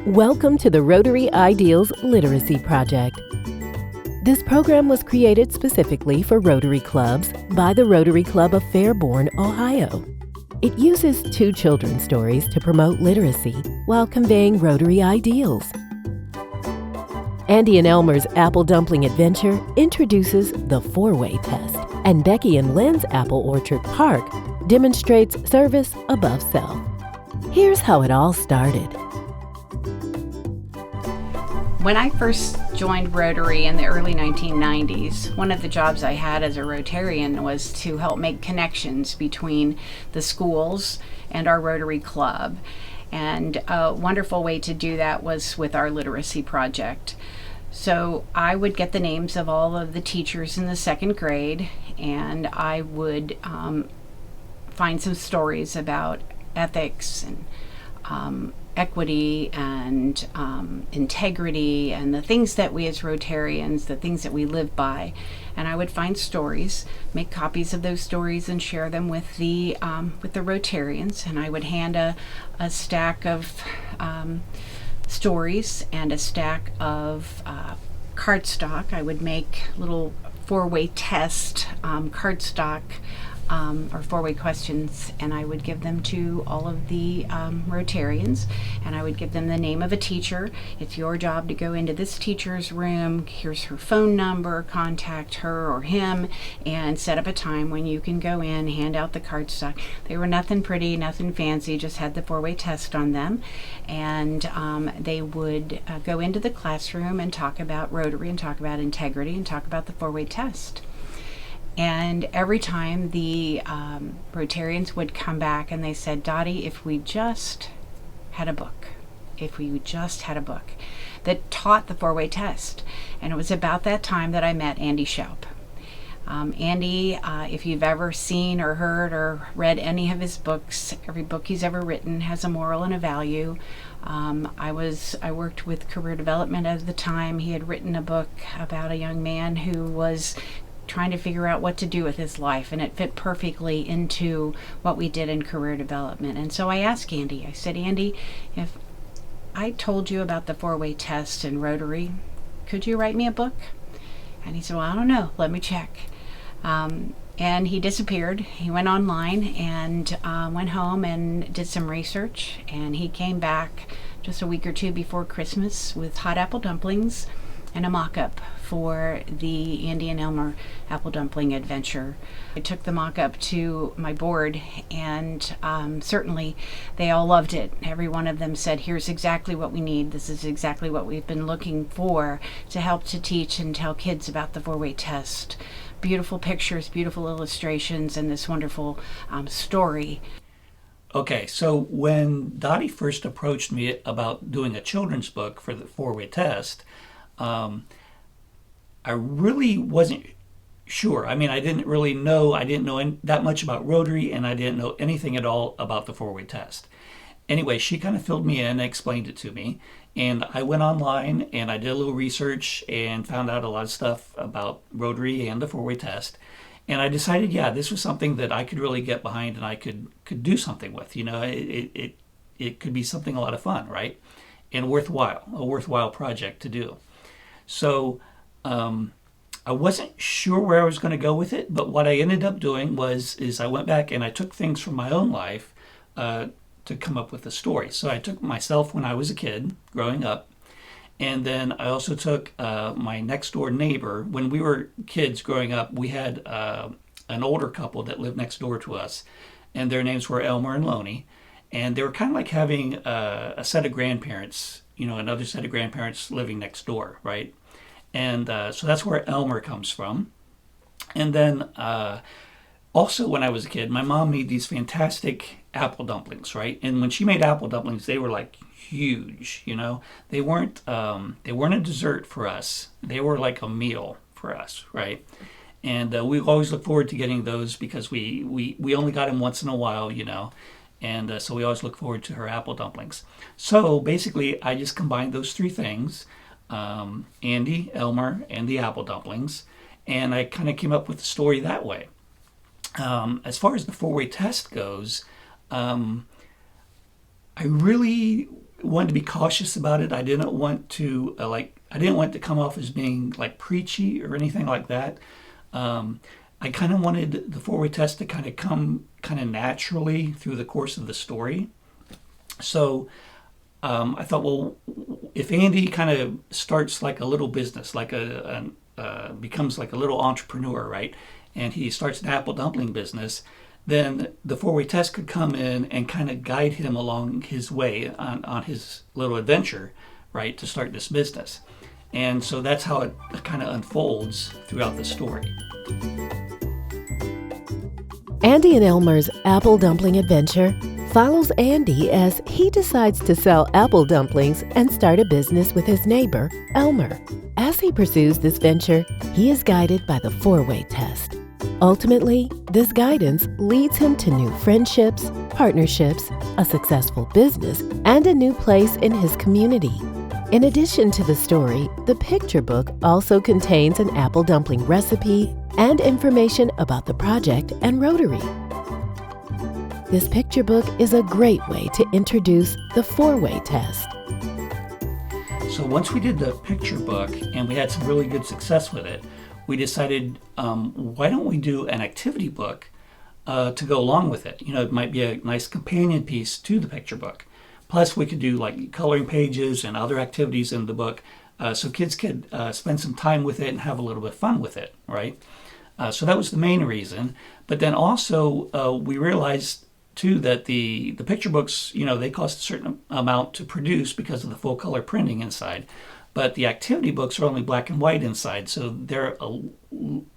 Welcome to the Rotary Ideals Literacy Project. This program was created specifically for Rotary Clubs by the Rotary Club of Fairborn, Ohio. It uses two children's stories to promote literacy while conveying Rotary ideals. Andy and Elmer's Apple Dumpling Adventure introduces the four-way test, and Becky and Lynn's Apple Orchard Park demonstrates service above self. Here's how it all started. When I first joined Rotary in the early 1990s, one of the jobs I had as a Rotarian was to help make connections between the schools and our Rotary Club. And a wonderful way to do that was with our literacy project. So I would get the names of all of the teachers in the second grade, and I would find some stories about ethics and equity and integrity and the things that we as Rotarians, the things that we live by. And I would find stories, make copies of those stories, and share them with the Rotarians. And I would hand a stack of stories and a stack of cardstock. I would make little four-way test cardstock or four-way questions, and I would give them to all of the Rotarians, and I would give them the name of a teacher. It's your job to go into this teacher's room, here's her phone number, contact her or him, and set up a time when you can go in, hand out the cardstock. They were nothing pretty, nothing fancy, just had the four-way test on them, and they would go into the classroom and talk about Rotary and talk about integrity and talk about the four-way test. And every time the Rotarians would come back and they said, Dottie, if we just had a book, that taught the four-way test. And it was about that time that I met Andy Shoup. Andy, if you've ever seen or heard or read any of his books, every book he's ever written has a moral and a value. I worked with career development at the time. He had written a book about a young man who was trying to figure out what to do with his life, and it fit perfectly into what we did in career development. And so I asked Andy, I said, Andy, if I told you about the four-way test in Rotary, could you write me a book? And he said, well, I don't know, let me check. And he disappeared. He went online and went home and did some research, and he came back just a week or two before Christmas with hot apple dumplings and a mock-up for the Andy and Elmer Apple Dumpling Adventure. I took the mock-up to my board, and certainly they all loved it. Every one of them said, here's exactly what we need. This is exactly what we've been looking for to help to teach and tell kids about the four-way test. Beautiful pictures, beautiful illustrations, and this wonderful story. Okay, so when Dottie first approached me about doing a children's book for the four-way test, I really wasn't sure. I mean, I didn't know that much about Rotary, and I didn't know anything at all about the four-way test. Anyway, she kind of filled me in and explained it to me, and I went online and I did a little research and found out a lot of stuff about Rotary and the four-way test. And I decided, yeah, this was something that I could really get behind and I could do something with. You know, it could be something a lot of fun, right? And a worthwhile project to do. So I wasn't sure where I was going to go with it, but what I ended up doing is I went back and I took things from my own life to come up with the story. So I took myself when I was a kid growing up, and then I also took my next door neighbor. When we were kids growing up, we had an older couple that lived next door to us, and their names were Elmer and Lonnie, and they were kind of like having a set of grandparents, you know, another set of grandparents living next door, right? And so that's where Elmer comes from. And then also when I was a kid, my mom made these fantastic apple dumplings, right? And when she made apple dumplings, they were like huge, you know. They weren't a dessert for us. They were like a meal for us, right? And we always look forward to getting those because we only got them once in a while, you know. And so we always look forward to her apple dumplings. So basically, I just combined those three things. Andy, Elmer, and the apple dumplings, and I kind of came up with the story that way. As far as the four-way test goes, I really wanted to be cautious about it. I didn't want to I didn't want it to come off as being like preachy or anything like that. I kind of wanted the four-way test to kind of come kind of naturally through the course of the story. So I thought, well, if Andy kind of starts like a little business, like becomes like a little entrepreneur, right? And he starts an apple dumpling business, then the four-way test could come in and kind of guide him along his way on his little adventure, right, to start this business. And so that's how it kind of unfolds throughout the story. Andy and Elmer's apple dumpling adventure follows Andy as he decides to sell apple dumplings and start a business with his neighbor, Elmer. As he pursues this venture, he is guided by the four-way test. Ultimately, this guidance leads him to new friendships, partnerships, a successful business, and a new place in his community. In addition to the story, the picture book also contains an apple dumpling recipe and information about the project and Rotary. This picture book is a great way to introduce the four-way test. So once we did the picture book and we had some really good success with it, we decided, why don't we do an activity book to go along with it? You know, it might be a nice companion piece to the picture book. Plus, we could do like coloring pages and other activities in the book, so kids could spend some time with it and have a little bit of fun with it, right? So that was the main reason. But then also, we realized too that the picture books, you know, they cost a certain amount to produce because of the full color printing inside. But the activity books are only black and white inside, so they're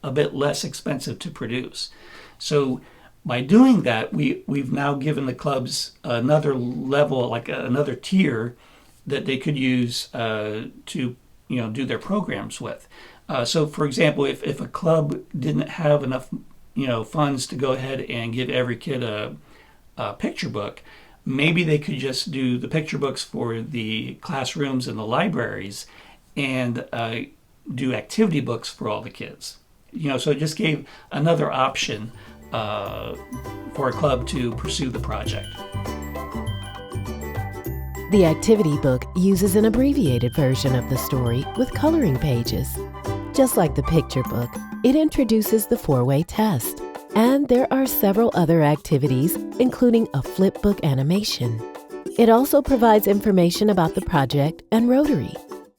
a bit less expensive to produce. So by doing that, we've now given the clubs another level, like another tier that they could use to do their programs with. So for example, if a club didn't have enough funds to go ahead and give every kid a picture book, maybe they could just do the picture books for the classrooms and the libraries and do activity books for all the kids. So it just gave another option for a club to pursue the project. The activity book uses an abbreviated version of the story with coloring pages. Just like the picture book, it introduces the four-way test. And there are several other activities, including a flipbook animation. It also provides information about the project and Rotary.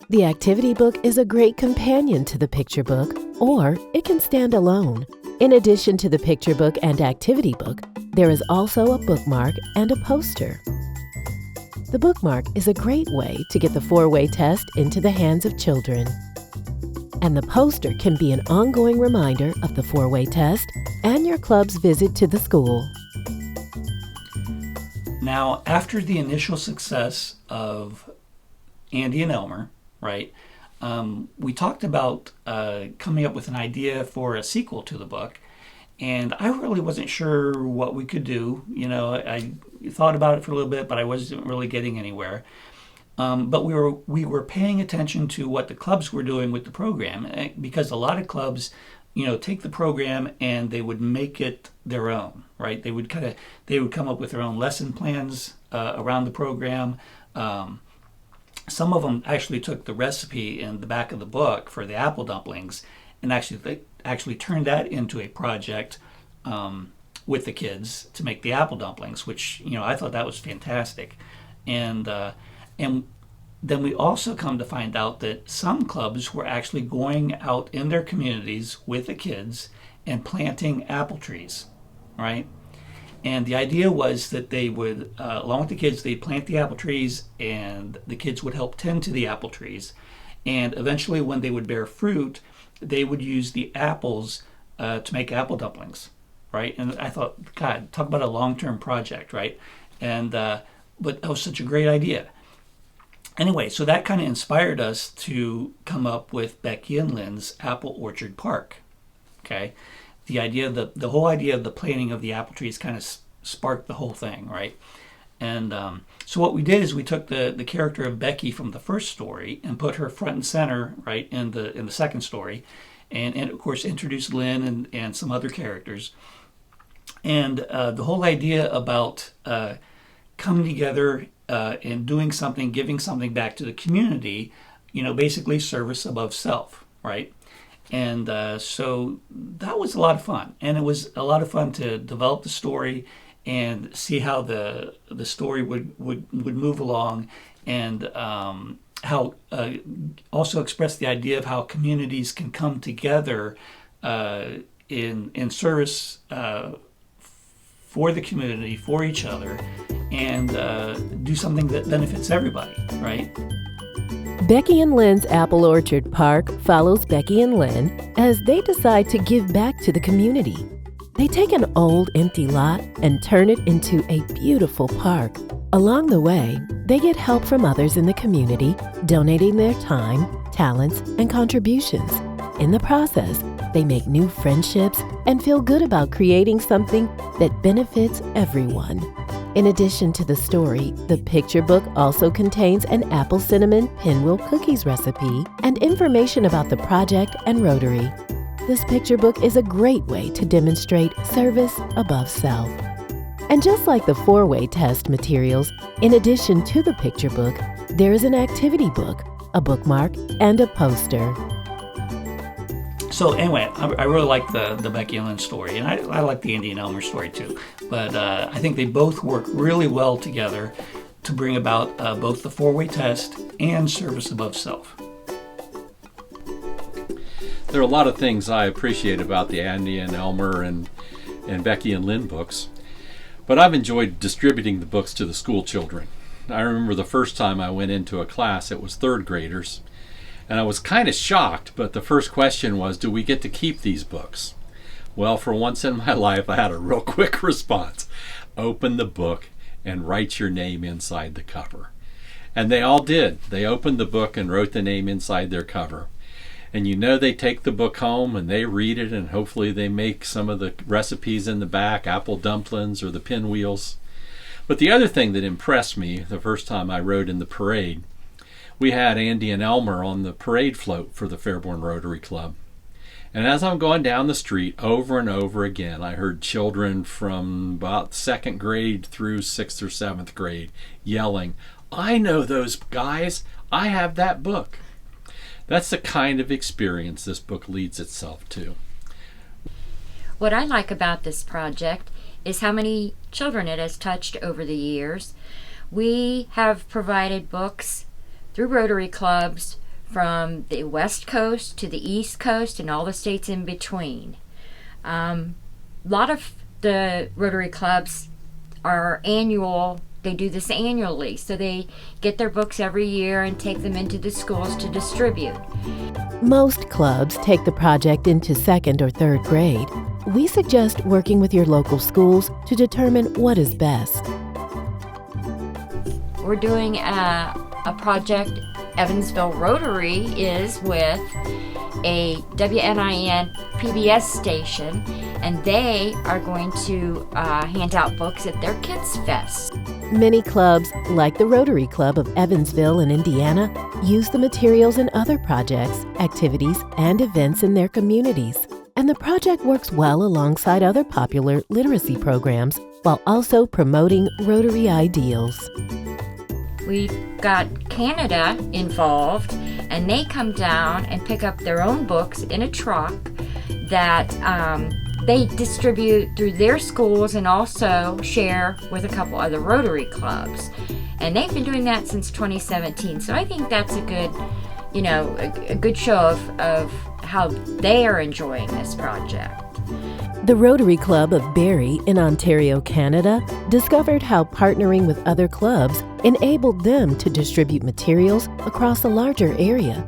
The activity book is a great companion to the picture book, or it can stand alone. In addition to the picture book and activity book, there is also a bookmark and a poster. The bookmark is a great way to get the four-way test into the hands of children. And the poster can be an ongoing reminder of the four-way test and your club's visit to the school. Now, after the initial success of Andy and Elmer, right, we talked about coming up with an idea for a sequel to the book, and I really wasn't sure what we could do. I thought about it for a little bit, but I wasn't really getting anywhere. But we were paying attention to what the clubs were doing with the program, because a lot of clubs, take the program and they would make it their own, right? They would come up with their own lesson plans around the program. Some of them actually took the recipe in the back of the book for the apple dumplings and actually turned that into a project with the kids to make the apple dumplings, which I thought that was fantastic. And then we also come to find out that some clubs were actually going out in their communities with the kids and planting apple trees, right? And the idea was that they would, along with the kids, they'd plant the apple trees and the kids would help tend to the apple trees. And eventually when they would bear fruit, they would use the apples to make apple dumplings, right? And I thought, God, talk about a long-term project, right? And but that was such a great idea. Anyway, so that kind of inspired us to come up with Becky and Lynn's Apple Orchard Park. Okay, the whole idea of the planting of the apple trees kind of sparked the whole thing, right? And so what we did is we took the character of Becky from the first story and put her front and center, right, in the second story, and of course introduced Lynn and some other characters. And the whole idea about coming together and doing something, giving something back to the community, basically service above self, right? And so that was a lot of fun. And it was a lot of fun to develop the story and see how the story would move along, and how also express the idea of how communities can come together in service for the community, for each other, and do something that benefits everybody, right? Becky and Lynn's Apple Orchard Park follows Becky and Lynn as they decide to give back to the community. They take an old, empty lot and turn it into a beautiful park. Along the way, they get help from others in the community, donating their time, talents, and contributions. In the process, they make new friendships and feel good about creating something that benefits everyone. In addition to the story, the picture book also contains an apple cinnamon pinwheel cookies recipe and information about the project and Rotary. This picture book is a great way to demonstrate service above self. And just like the 4-way test materials, in addition to the picture book, there is an activity book, a bookmark, and a poster. So anyway, I really like the Becky and Lynn story, and I like the Andy and Elmer story too. But I think they both work really well together to bring about both the 4-way test and service above self. There are a lot of things I appreciate about the Andy and Elmer and Becky and Lynn books, but I've enjoyed distributing the books to the school children. I remember the first time I went into a class, it was 3rd graders, and I was kind of shocked, but the first question was, do we get to keep these books? Well, for once in my life, I had a real quick response. Open the book and write your name inside the cover. And they all did. They opened the book and wrote the name inside their cover. And they take the book home and they read it, and hopefully they make some of the recipes in the back, apple dumplings or the pinwheels. But the other thing that impressed me the first time I rode in the parade, we had Andy and Elmer on the parade float for the Fairborn Rotary Club. And as I'm going down the street over and over again, I heard children from about 2nd grade through 6th or 7th grade yelling, "I know those guys, I have that book." That's the kind of experience this book leads itself to. What I like about this project is how many children it has touched over the years. We have provided books through Rotary clubs from the West Coast to the East Coast and all the states in between. A lot of the Rotary clubs are annual. They do this annually, so they get their books every year and take them into the schools to distribute. Most clubs take the project into 2nd or 3rd grade. We suggest working with your local schools to determine what is best. We're doing a project. Evansville Rotary is with a WNIN PBS station, and they are going to hand out books at their Kids Fest. Many clubs, like the Rotary Club of Evansville in Indiana, use the materials in other projects, activities, and events in their communities. And the project works well alongside other popular literacy programs while also promoting Rotary ideals. We've got Canada involved, and they come down and pick up their own books in a truck that they distribute through their schools and also share with a couple other Rotary clubs. And they've been doing that since 2017. So I think that's a good, a good show of how they are enjoying this project. The Rotary Club of Barrie in Ontario, Canada, discovered how partnering with other clubs enabled them to distribute materials across a larger area.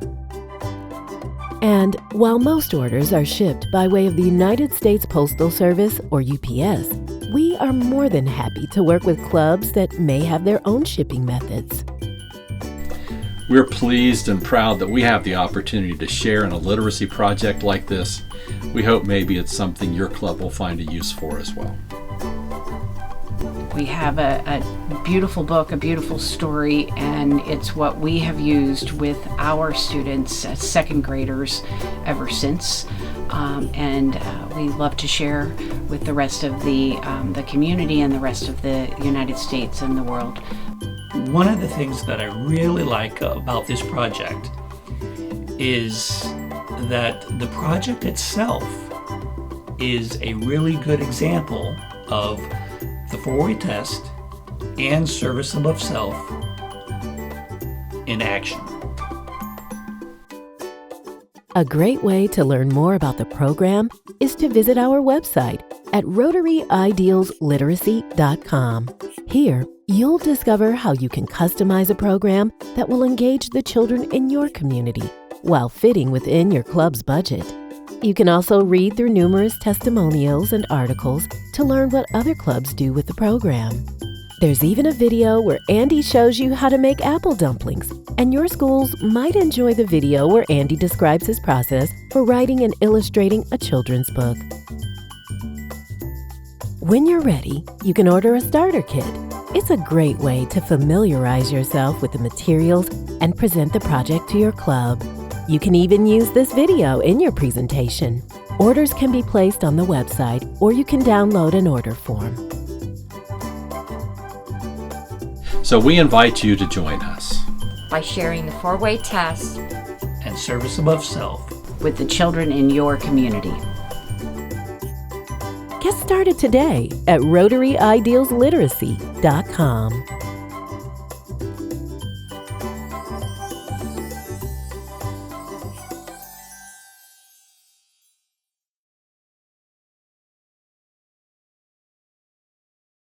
And while most orders are shipped by way of the United States Postal Service, or UPS, we are more than happy to work with clubs that may have their own shipping methods. We're pleased and proud that we have the opportunity to share in a literacy project like this. We hope maybe it's something your club will find a use for as well. We have a beautiful book, a beautiful story, and it's what we have used with our students as 2nd graders ever since. and we love to share with the rest of the community and the rest of the United States and the world. One of the things that I really like about this project is that the project itself is a really good example of the 4-way test and service above self in action. A great way to learn more about the program is to visit our website at ROTARYIdealsLiteracy.com. Here, you'll discover how you can customize a program that will engage the children in your community while fitting within your club's budget. You can also read through numerous testimonials and articles to learn what other clubs do with the program. There's even a video where Andy shows you how to make apple dumplings, and your schools might enjoy the video where Andy describes his process for writing and illustrating a children's book. When you're ready, you can order a starter kit. It's a great way to familiarize yourself with the materials and present the project to your club. You can even use this video in your presentation. Orders can be placed on the website, or you can download an order form. So we invite you to join us by sharing the 4-way test And service above self. With the children in your community. Get started today at ROTARYIdealsLiteracy.com.